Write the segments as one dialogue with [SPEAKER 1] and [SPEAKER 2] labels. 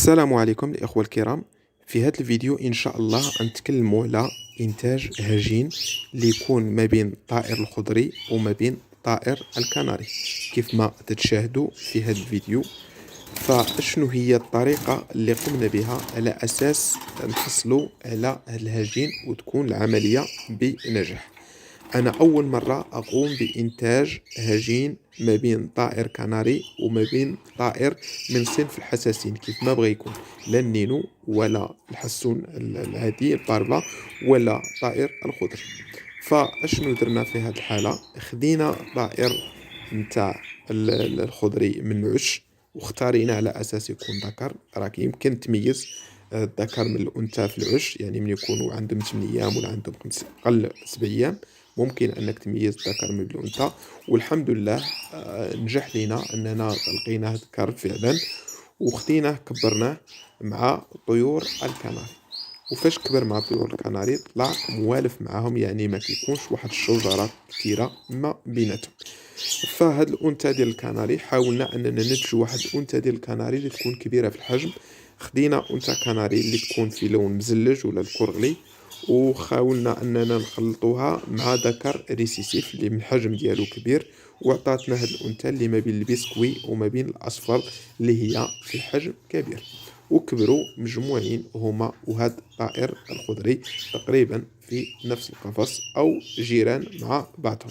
[SPEAKER 1] السلام عليكم الإخوة الكرام. في هذا الفيديو إن شاء الله نتكلموا على إنتاج هجين اللي يكون ما بين الطائر الخضري وما بين الطائر الكناري كيف ما تتشاهدوا في هذا الفيديو. فشنو هي الطريقة اللي قمنا بها على أساس نحصلوا على هذا الهجين وتكون العملية بنجاح؟ أنا أول مرة أقوم بإنتاج هجين ما بين طائر كناري وما بين طائر من صنف الحساسين كيف ما بغى يكون، لا النينو ولا الحسون العادي الباربا ولا طائر الخضر. فأشنو درنا في هذه الحالة؟ خدينا طائر نتاع الخضري من العش واختارينا على أساس يكون ذكر. راك يمكن تميز الذكر من الأنثى في العش، يعني من يكونوا عندهم 8 أيام ولا عندهم أقل 7 أيام ممكن انك تميز الذكر من الانثى. والحمد لله نجح لينا اننا لقيناه ذكر فعلا وخديناه كبرناه مع طيور الكناري. وفاش كبر مع طيور الكناري طلع موالف معاهم، يعني ما كيكونش واحد الشجرة كثيرة ما بيناتهم. فهاد الانثى ديال الكناري حاولنا اننا ننتجو واحد الانثى ديال الكناري اللي تكون كبيرة في الحجم. خدينا انثى كناري اللي تكون في لون مزلج ولا الكرغلي، وحاولنا اننا نخلطوها مع ذكر ريسيسيف اللي من الحجم ديالو كبير، وعطاتنا هاد الانثى اللي ما بين البسكوي وما بين الاصفر اللي هي في الحجم كبير. وكبروا مجموعين هما وهاد الطائر الخضري تقريبا في نفس القفص او جيران مع بعضهم.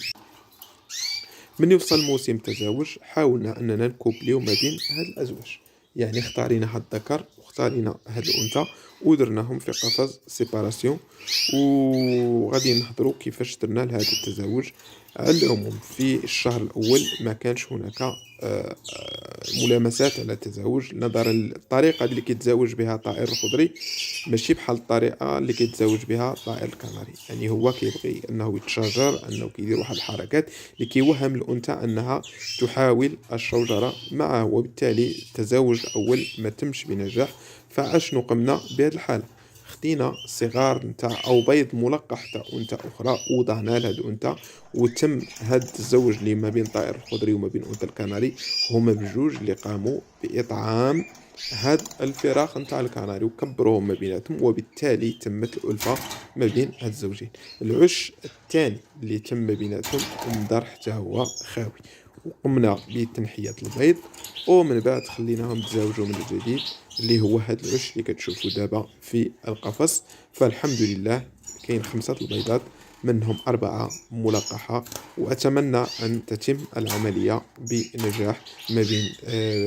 [SPEAKER 1] من يوصل موسم التزاوج حاولنا اننا نكوبليو ما بين هاد الازواج، يعني اختارينا هاد الذكر واختارينا هاد الانثى ودرناهم في قفص سيباراسيون، وغادي نهضروا كيفاش درنا لهذا التزاوج. على العموم في الشهر الاول ما كانش هناك ملامسات على التزاوج، نظرا للطريقه اللي كيتزاوج بها الطائر الخضري ماشي بحال الطريقه اللي كيتزاوج بها الطائر الكناري. يعني هو كيبغي انه يتشاجر، انه كيدير واحد الحركات اللي كيوهم الانثى انها تحاول الشوجره معه، وبالتالي التزاوج الاول ما تمش بنجاح. فاشنو قمنا بهذه الحاله؟ خدينا صغار نتاع او بيض ملقح تاع انثى اخرى وضعناه لهاد الانثى، وتم هاد التزوج اللي ما بين الطائر الخضري وما بين انثى الكناري هما بجوج اللي قاموا باطعام هاد الفراخ نتاع الكناري وكبروهم ما بيناتهم، وبالتالي تمت الألفة ما بين هاد الزوجين. العش الثاني اللي تم ما بيناتهم اندر حتى هو خاوي، وقمنا بتنحية البيض ومن بعد خليناهم تزاوجوا من جديد اللي هو هاد العش اللي كتشوفوا دابا في القفص. فالحمد لله كاين 5 البيضات، منهم 4 ملقحة، وأتمنى أن تتم العملية بنجاح ما بين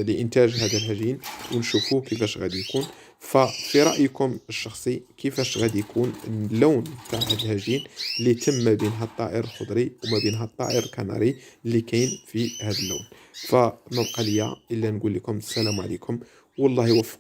[SPEAKER 1] لإنتاج هذا الهجين ونشوفوا كيفاش غادي يكون. ففي رأيكم الشخصي كيفاش غادي يكون اللون تاع هذا الهجين اللي تم ما بين هاد الطائر الخضري وما بين هاد الطائر الكناري اللي كاين في هذا اللون؟ فما بقى ليا الا نقول لكم السلام عليكم والله يوفق.